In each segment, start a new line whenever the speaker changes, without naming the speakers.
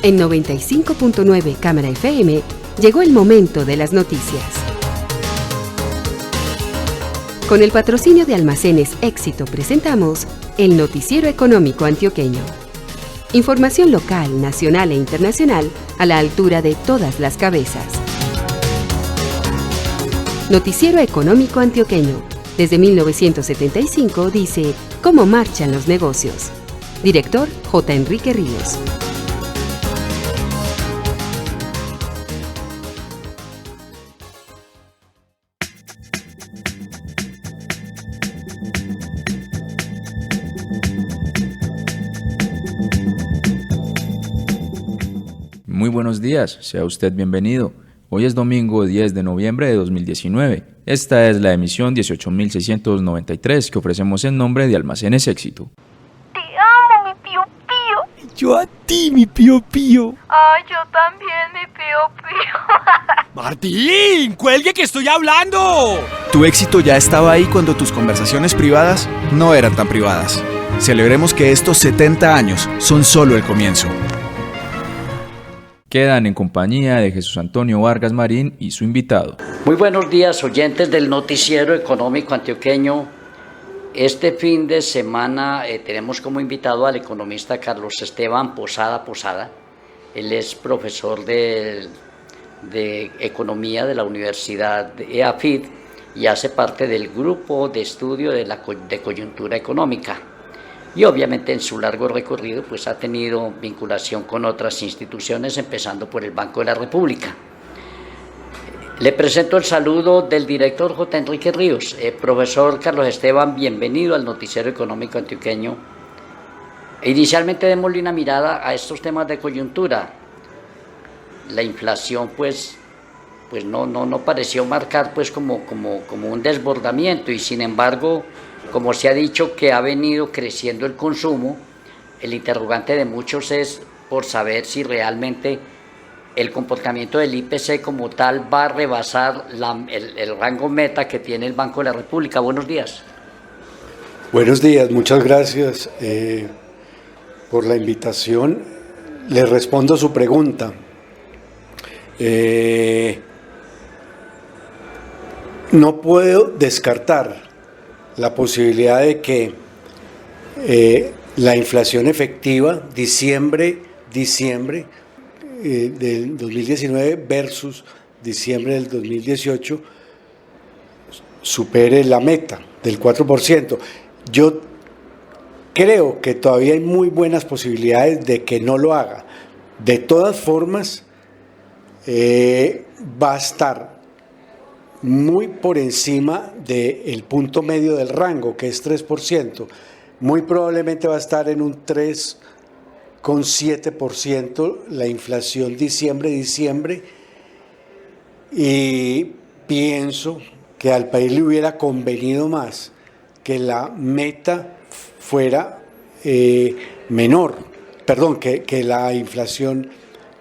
En 95.9 Cámara FM llegó el momento de las noticias. Con el patrocinio de Almacenes Éxito presentamos el Noticiero Económico Antioqueño. Información local, nacional e internacional a la altura de todas las cabezas. Noticiero Económico Antioqueño. Desde 1975 dice cómo marchan los negocios. Director J. Enrique Ríos.
Muy buenos días, sea usted bienvenido. Hoy es domingo 10 de noviembre de 2019. Esta es la emisión 18.693 que ofrecemos en nombre de Almacenes Éxito.
Te amo, mi Pío Pío.
Yo a ti, mi Pío Pío.
Ay, yo también, mi Pío Pío.
¡Martín! ¡Cuelgue que estoy hablando! Tu éxito ya estaba ahí cuando tus conversaciones privadas no eran tan privadas. Celebremos que estos 70 años son solo el comienzo.
Quedan en compañía de Jesús Antonio Vargas Marín y su invitado.
Muy buenos días, oyentes del Noticiero Económico Antioqueño. Este fin de semana tenemos como invitado al economista Carlos Esteban Posada. Él es profesor de Economía de la Universidad de EAFIT y hace parte del grupo de estudio de coyuntura económica. Y obviamente en su largo recorrido pues ha tenido vinculación con otras instituciones, empezando por el Banco de la República. Le presento el saludo del director J. Enrique Ríos. Profesor Carlos Esteban, bienvenido al Noticiero Económico Antioqueño. Inicialmente démosle una mirada a estos temas de coyuntura. La inflación pues no pareció marcar pues como un desbordamiento y sin embargo, como se ha dicho que ha venido creciendo el consumo, el interrogante de muchos es por saber si realmente el comportamiento del IPC como tal va a rebasar el rango meta que tiene el Banco de la República. Buenos días.
Buenos días, muchas gracias por la invitación. Le respondo a su pregunta. No puedo descartar la posibilidad de que la inflación efectiva diciembre del 2019 versus diciembre del 2018 supere la meta del 4%. Yo creo que todavía hay muy buenas posibilidades de que no lo haga. De todas formas, va a estar muy por encima del punto medio del rango, que es 3%. Muy probablemente va a estar en un 3,7% la inflación diciembre, y pienso que al país le hubiera convenido más que la meta fuera menor, que la inflación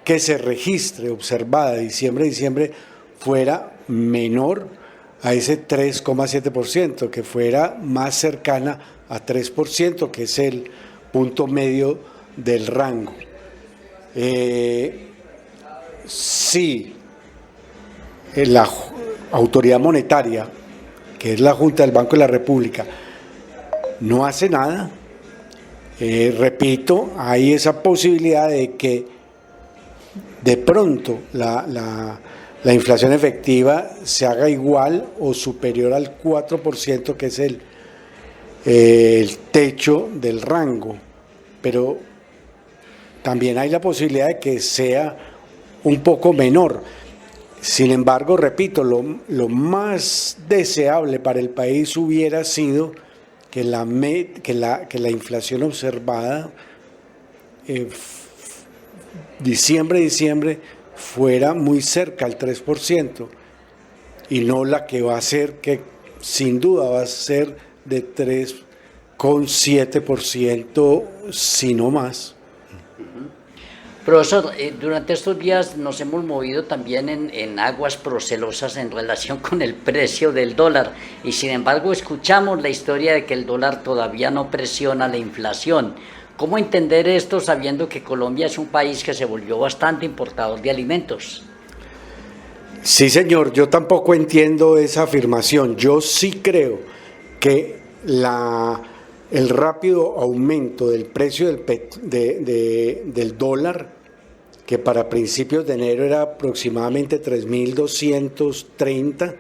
que se registre observada diciembre fuera menor a ese 3,7%, que fuera más cercana a 3%, que es el punto medio del rango. Si la autoridad monetaria, que es la Junta del Banco de la República, no hace nada, repito, hay esa posibilidad de que de pronto la inflación efectiva se haga igual o superior al 4%, que es el techo del rango, pero también hay la posibilidad de que sea un poco menor. Sin embargo, repito, lo más deseable para el país hubiera sido que la inflación observada diciembre fuera muy cerca al 3%, y no la que va a ser, que sin duda va a ser de 3,7%, si no más.
Profesor, durante estos días nos hemos movido también en aguas procelosas en relación con el precio del dólar y sin embargo escuchamos la historia de que el dólar todavía no presiona la inflación. ¿Cómo entender esto sabiendo que Colombia es un país que se volvió bastante importador de alimentos?
Sí, señor, yo tampoco entiendo esa afirmación. Yo sí creo que el rápido aumento del precio del dólar, que para principios de enero era aproximadamente 3.230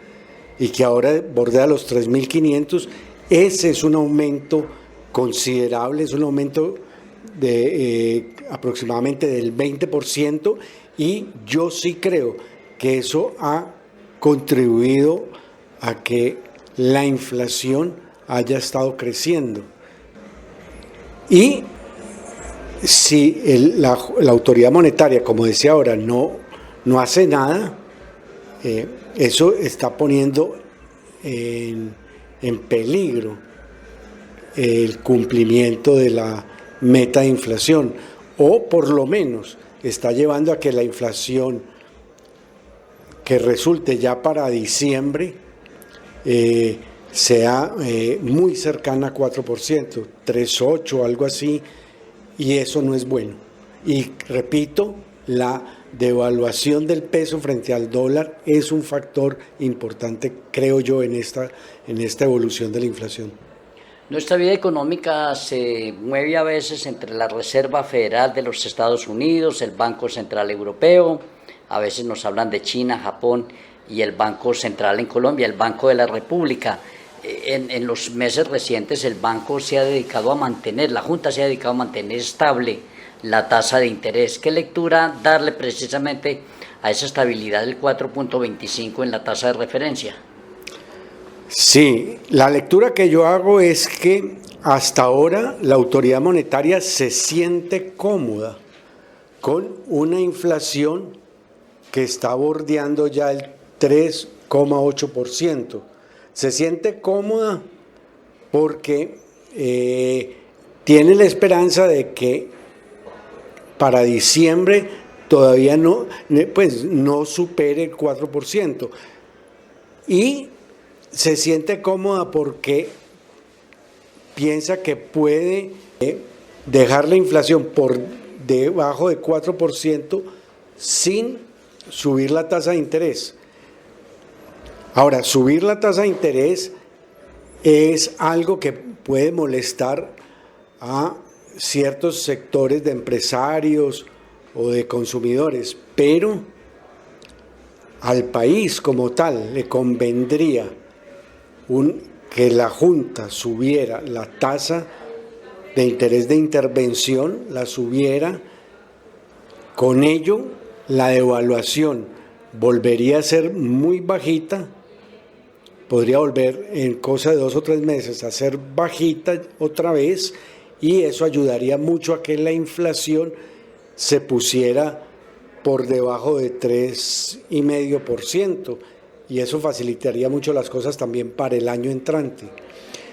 y que ahora bordea los 3.500, ese es un aumento considerable, es un aumento de aproximadamente del 20%, y yo sí creo que eso ha contribuido a que la inflación haya estado creciendo. Y si la autoridad monetaria, como decía ahora, no hace nada, eso está poniendo en peligro el cumplimiento de la meta de inflación, o por lo menos está llevando a que la inflación que resulte ya para diciembre sea muy cercana a 4%, 3,8, algo así, y eso no es bueno. Y repito, la devaluación del peso frente al dólar es un factor importante, creo yo, en esta evolución de la inflación.
Nuestra vida económica se mueve a veces entre la Reserva Federal de los Estados Unidos, el Banco Central Europeo, a veces nos hablan de China, Japón y el Banco Central en Colombia, el Banco de la República. En los meses recientes el banco se ha dedicado a mantener, la Junta se ha dedicado a mantener estable la tasa de interés. ¿Qué lectura darle precisamente a esa estabilidad del 4.25 en la tasa de referencia?
Sí, la lectura que yo hago es que hasta ahora la autoridad monetaria se siente cómoda con una inflación que está bordeando ya el 3,8%. Se siente cómoda porque tiene la esperanza de que para diciembre todavía no supere el 4%. Y se siente cómoda porque piensa que puede dejar la inflación por debajo de 4% sin subir la tasa de interés. Ahora, subir la tasa de interés es algo que puede molestar a ciertos sectores de empresarios o de consumidores, pero al país como tal le convendría que la Junta subiera la tasa de interés de intervención, la subiera. Con ello, la devaluación volvería a ser muy bajita, podría volver en cosa de 2 o 3 meses a ser bajita otra vez, y eso ayudaría mucho a que la inflación se pusiera por debajo de 3,5%, y eso facilitaría mucho las cosas también para el año entrante.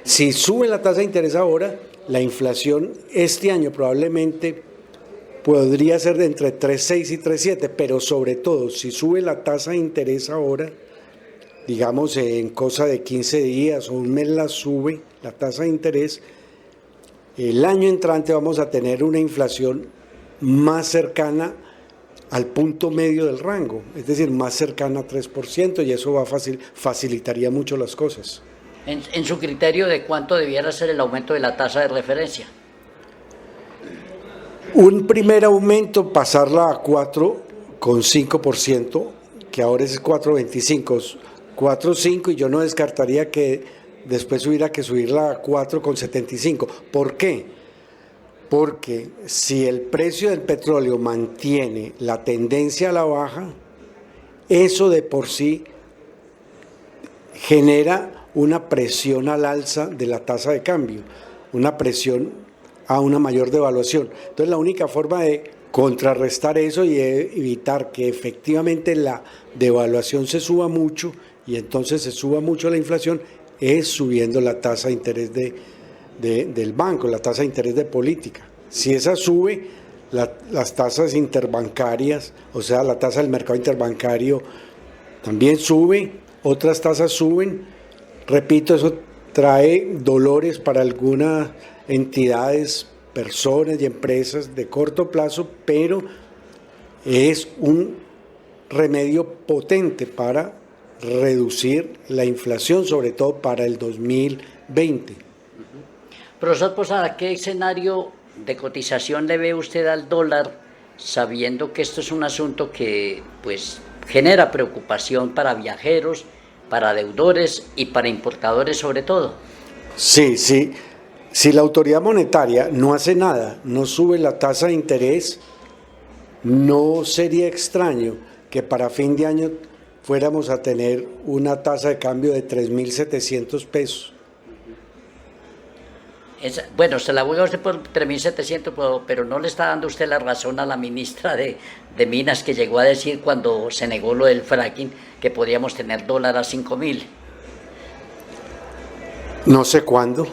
Si sube la tasa de interés ahora, la inflación este año probablemente podría ser de entre 3,6 y 3,7, pero sobre todo si sube la tasa de interés ahora, digamos en cosa de 15 días o un mes la sube la tasa de interés, el año entrante vamos a tener una inflación más cercana al punto medio del rango, es decir, más cercana a 3%, y eso facilitaría mucho las cosas.
En su criterio, ¿de cuánto debiera ser el aumento de la tasa de referencia?
Un primer aumento, pasarla a 4,5%, que ahora es 4,25, 4,5, y yo no descartaría que después hubiera que subirla a 4,75. ¿Por qué? Porque si el precio del petróleo mantiene la tendencia a la baja, eso de por sí genera una presión al alza de la tasa de cambio, una presión a una mayor devaluación. Entonces la única forma de contrarrestar eso y evitar que efectivamente la devaluación se suba mucho y entonces se suba mucho la inflación es subiendo la tasa de interés del banco, la tasa de interés de política. Si esa sube, las tasas interbancarias, o sea, la tasa del mercado interbancario también sube, otras tasas suben. Repito, eso trae dolores para algunas entidades, personas y empresas de corto plazo, pero es un remedio potente para reducir la inflación, sobre todo para el 2020.
Profesor Posada, ¿qué escenario de cotización le ve usted al dólar, sabiendo que esto es un asunto que pues genera preocupación para viajeros, para deudores y para importadores sobre todo?
Sí. Si la autoridad monetaria no hace nada, no sube la tasa de interés, no sería extraño que para fin de año fuéramos a tener una tasa de cambio de 3.700 pesos.
Bueno, se la voy a usted por 3.700, pero no le está dando usted la razón a la ministra de Minas, que llegó a decir cuando se negó lo del fracking que podíamos tener dólar a 5.000.
No sé cuándo.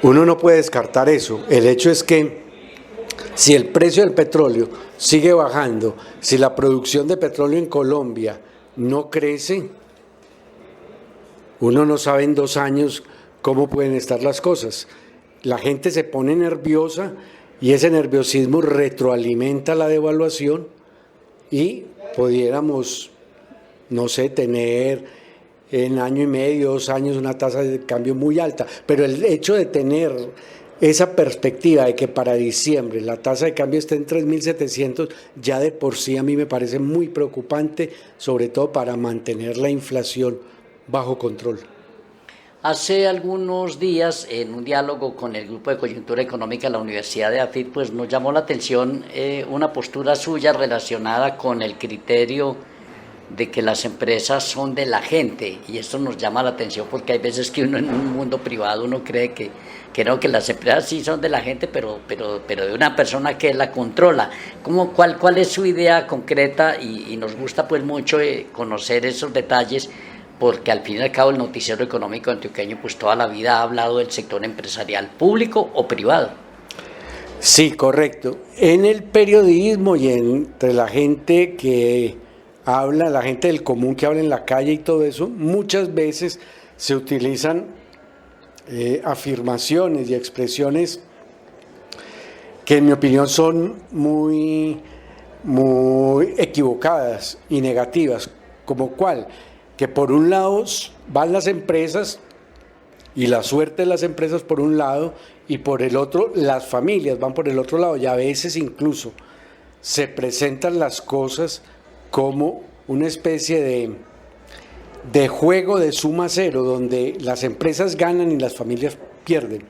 Uno no puede descartar eso. El hecho es que si el precio del petróleo sigue bajando, si la producción de petróleo en Colombia no crece, uno no sabe en 2 años cómo pueden estar las cosas. La gente se pone nerviosa y ese nerviosismo retroalimenta la devaluación y pudiéramos, no sé, tener en año y medio, 2 años una tasa de cambio muy alta. Pero el hecho de tener esa perspectiva de que para diciembre la tasa de cambio esté en 3.700, ya de por sí a mí me parece muy preocupante, sobre todo para mantener la inflación bajo control.
Hace algunos días, en un diálogo con el Grupo de Coyuntura Económica de la Universidad de AFIT, pues nos llamó la atención una postura suya relacionada con el criterio de que las empresas son de la gente, y esto nos llama la atención porque hay veces que uno en un mundo privado uno cree que no, que las empresas sí son de la gente, pero de una persona que la controla. ¿Cuál es su idea concreta? Y nos gusta pues mucho conocer esos detalles, porque al fin y al cabo el noticiero económico antioqueño pues toda la vida ha hablado del sector empresarial, público o privado.
Sí, correcto. En el periodismo y entre la gente que habla, la gente del común que habla en la calle y todo eso, muchas veces se utilizan afirmaciones y expresiones que en mi opinión son muy equivocadas y negativas, como cuál, que por un lado van las empresas y la suerte de las empresas por un lado, y por el otro las familias van por el otro lado, y a veces incluso se presentan las cosas como una especie de juego de suma cero, donde las empresas ganan y las familias pierden.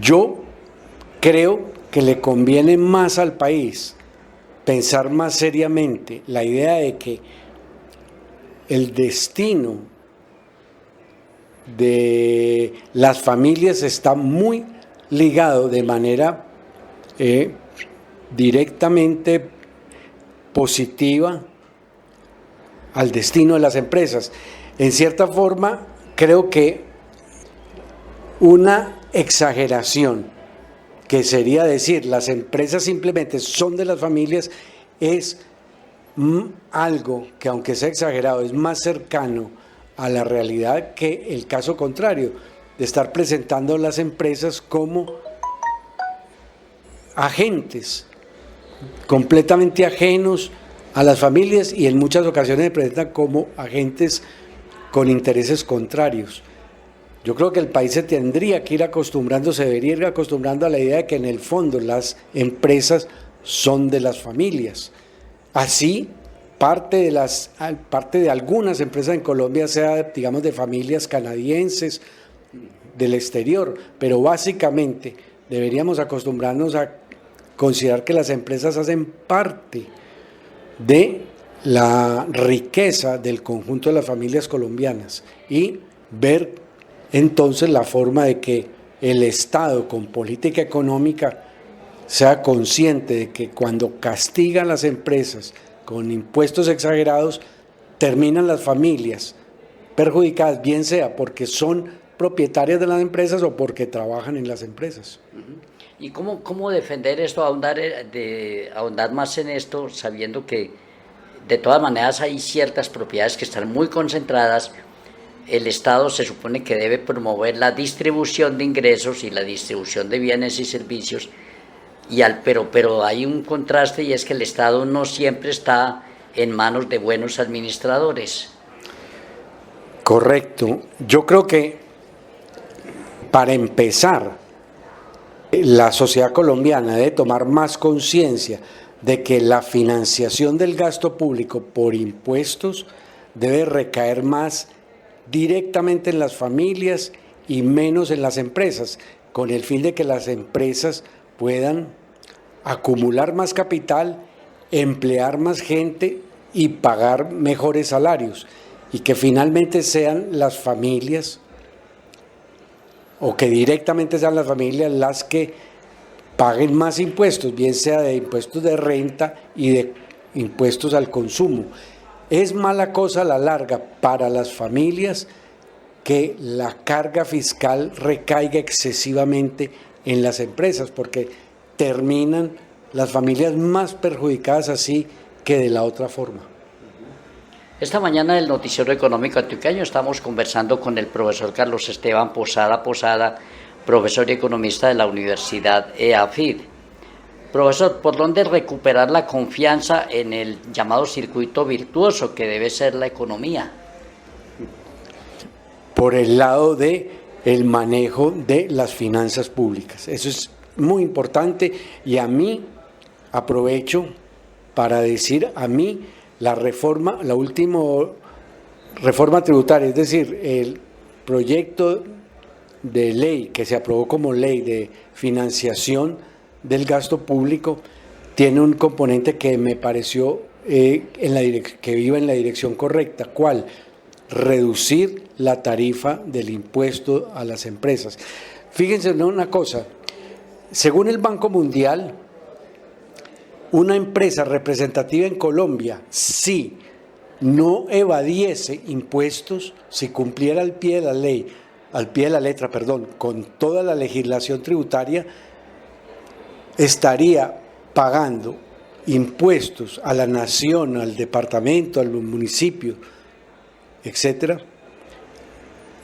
Yo creo que le conviene más al país pensar más seriamente la idea de que el destino de las familias está muy ligado de manera directamente positiva al destino de las empresas. En cierta forma, creo que una exageración que sería decir las empresas simplemente son de las familias es algo que, aunque sea exagerado, es más cercano a la realidad que el caso contrario, de estar presentando las empresas como agentes completamente ajenos a las familias, y en muchas ocasiones se presentan como agentes con intereses contrarios. Yo creo que el país se tendría que ir acostumbrando, se debería ir acostumbrando a la idea de que en el fondo las empresas son de las familias. Así, parte de algunas empresas en Colombia sea, digamos, de familias canadienses del exterior, pero básicamente deberíamos acostumbrarnos a considerar que las empresas hacen parte de la riqueza del conjunto de las familias colombianas y ver entonces la forma de que el Estado con política económica sea consciente de que cuando castiga a las empresas con impuestos exagerados, terminan las familias perjudicadas, bien sea porque son propietarias de las empresas o porque trabajan en las empresas.
¿Y cómo defender esto, ahondar más en esto, sabiendo que de todas maneras hay ciertas propiedades que están muy concentradas? El Estado se supone que debe promover la distribución de ingresos y la distribución de bienes y servicios, pero hay un contraste, y es que el Estado no siempre está en manos de buenos administradores.
Correcto. Yo creo que para empezar, la sociedad colombiana debe tomar más conciencia de que la financiación del gasto público por impuestos debe recaer más directamente en las familias y menos en las empresas, con el fin de que las empresas puedan acumular más capital, emplear más gente y pagar mejores salarios, y que finalmente sean las familias, o que directamente sean las familias las que paguen más impuestos, bien sea de impuestos de renta y de impuestos al consumo. Es mala cosa a la larga para las familias que la carga fiscal recaiga excesivamente en las empresas, porque terminan las familias más perjudicadas así que de la otra forma.
Esta mañana en el Noticiero Económico Antioqueño estamos conversando con el profesor Carlos Esteban Posada, profesor y economista de la Universidad EAFID. Profesor, ¿por dónde recuperar la confianza en el llamado circuito virtuoso que debe ser la economía?
Por el lado de el manejo de las finanzas públicas. Eso es muy importante, y a mí, aprovecho para decir, la última reforma tributaria, es decir, el proyecto de ley que se aprobó como ley de financiación del gasto público, tiene un componente que me pareció que iba en la dirección correcta. ¿Cuál? Reducir la tarifa del impuesto a las empresas. Fíjense en una cosa, según el Banco Mundial, una empresa representativa en Colombia, si no evadiese impuestos, si cumpliera al pie de la letra, con toda la legislación tributaria, estaría pagando impuestos a la nación, al departamento, al municipio, etcétera,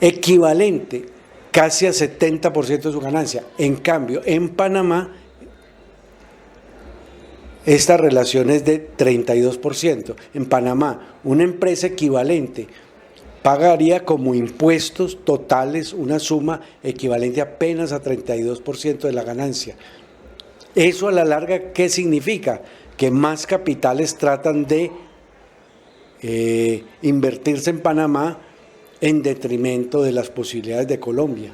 equivalente casi a 70% de su ganancia. En cambio, en Panamá, esta relación es de 32%. En Panamá, una empresa equivalente pagaría como impuestos totales una suma equivalente apenas a 32% de la ganancia. Eso a la larga, ¿qué significa? Que más capitales tratan de invertirse en Panamá en detrimento de las posibilidades de Colombia.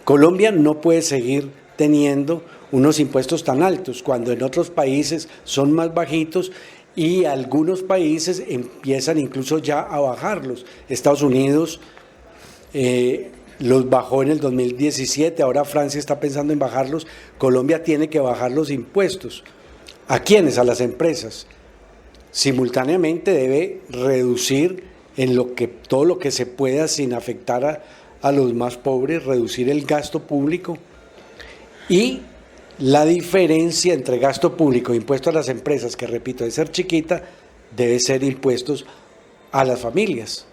Colombia no puede seguir teniendo unos impuestos tan altos cuando en otros países son más bajitos, y algunos países empiezan incluso ya a bajarlos. Estados Unidos los bajó en el 2017, ahora Francia está pensando en bajarlos. Colombia tiene que bajar los impuestos. ¿A quiénes? A las empresas. Simultáneamente debe reducir todo lo que se pueda sin afectar a los más pobres, reducir el gasto público, y la diferencia entre gasto público e impuesto a las empresas, que repito, de ser chiquita, debe ser impuestos a las familias.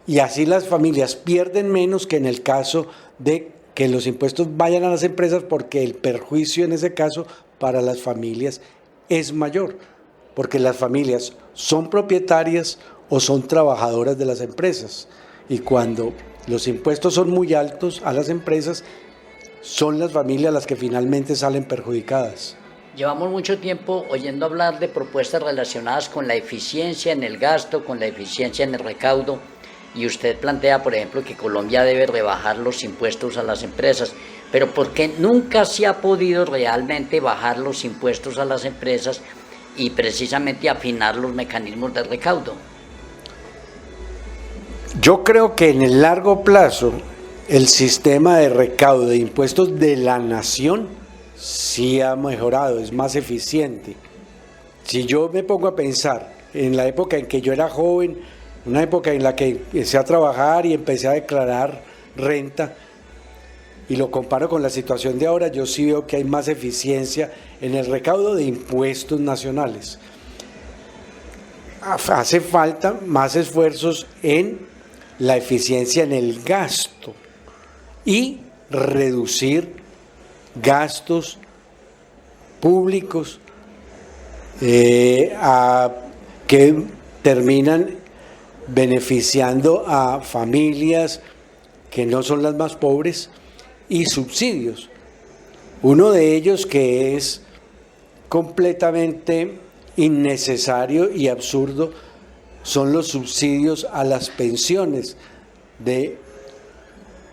Y así las familias pierden menos que en el caso de que los impuestos vayan a las empresas, porque el perjuicio en ese caso para las familias es mayor, porque las familias son propietarias o son trabajadoras de las empresas, y cuando los impuestos son muy altos a las empresas, son las familias las que finalmente salen perjudicadas.
Llevamos mucho tiempo oyendo hablar de propuestas relacionadas con la eficiencia en el gasto, con la eficiencia en el recaudo, y usted plantea, por ejemplo, que Colombia debe rebajar los impuestos a las empresas, pero ¿por qué nunca se ha podido realmente bajar los impuestos a las empresas y precisamente afinar los mecanismos de recaudo?
Yo creo que en el largo plazo el sistema de recaudo de impuestos de la nación sí ha mejorado, es más eficiente. Si yo me pongo a pensar en la época en que yo era joven, una época en la que empecé a trabajar y empecé a declarar renta y lo comparo con la situación de ahora, yo sí veo que hay más eficiencia en el recaudo de impuestos nacionales. Hace falta más esfuerzos en la eficiencia en el gasto y reducir gastos públicos que terminan beneficiando a familias que no son las más pobres y subsidios. Uno de ellos que es completamente innecesario y absurdo son los subsidios a las pensiones de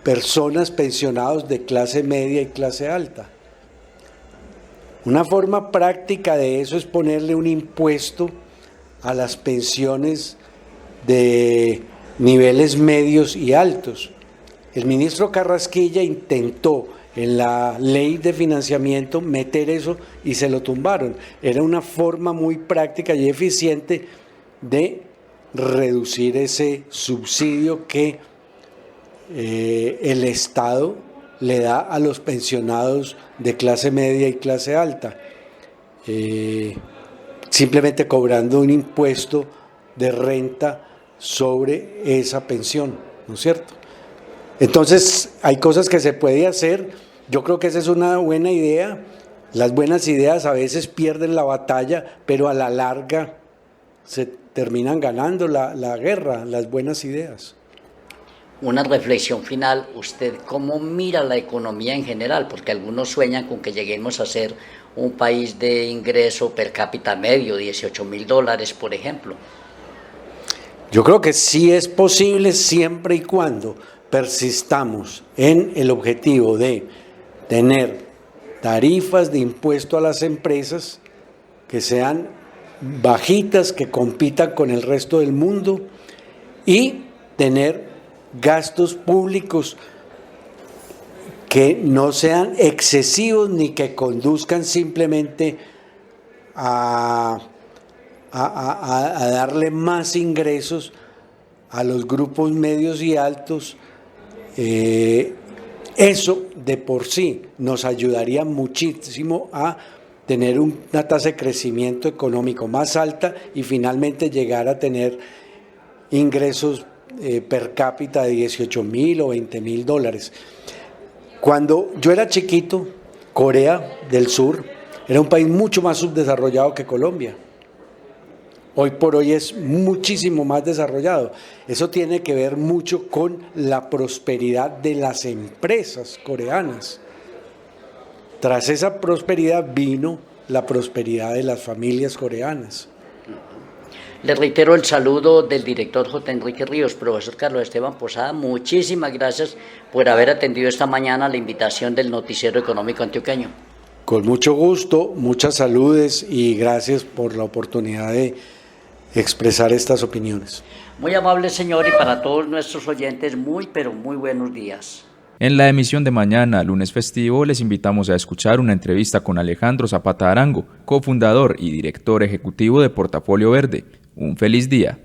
personas pensionados de clase media y clase alta. Una forma práctica de eso es ponerle un impuesto a las pensiones de niveles medios y altos. El ministro Carrasquilla intentó en la ley de financiamiento meter eso y se lo tumbaron. Era una forma muy práctica y eficiente de reducir ese subsidio que el Estado le da a los pensionados de clase media y clase alta, simplemente cobrando un impuesto de renta sobre esa pensión, ¿no es cierto? Entonces hay cosas que se puede hacer. Yo creo que esa es una buena idea. Las buenas ideas a veces pierden la batalla, pero a la larga se terminan ganando la guerra, las buenas ideas.
Una reflexión final, ¿usted cómo mira la economía en general? Porque algunos sueñan con que lleguemos a ser un país de ingreso per cápita medio, $18,000, por ejemplo.
Yo creo que sí es posible siempre y cuando persistamos en el objetivo de tener tarifas de impuesto a las empresas que sean bajitas, que compitan con el resto del mundo y tener gastos públicos que no sean excesivos ni que conduzcan simplemente a darle más ingresos a los grupos medios y altos. Eso de por sí nos ayudaría muchísimo a tener una tasa de crecimiento económico más alta y finalmente llegar a tener ingresos per cápita de $18,000 o $20,000. Cuando yo era chiquito, Corea del Sur era un país mucho más subdesarrollado que Colombia. Hoy por hoy es muchísimo más desarrollado. Eso tiene que ver mucho con la prosperidad de las empresas coreanas. Tras esa prosperidad vino la prosperidad de las familias coreanas.
Le reitero el saludo del director J. Enrique Ríos, profesor Carlos Esteban Posada. Muchísimas gracias por haber atendido esta mañana la invitación del Noticiero Económico Antioqueño.
Con mucho gusto, muchas saludes y gracias por la oportunidad de expresar estas opiniones.
Muy amable, señor, y para todos nuestros oyentes, pero muy buenos días.
En la emisión de mañana, lunes festivo, les invitamos a escuchar una entrevista con Alejandro Zapata Arango, cofundador y director ejecutivo de Portafolio Verde. Un feliz día.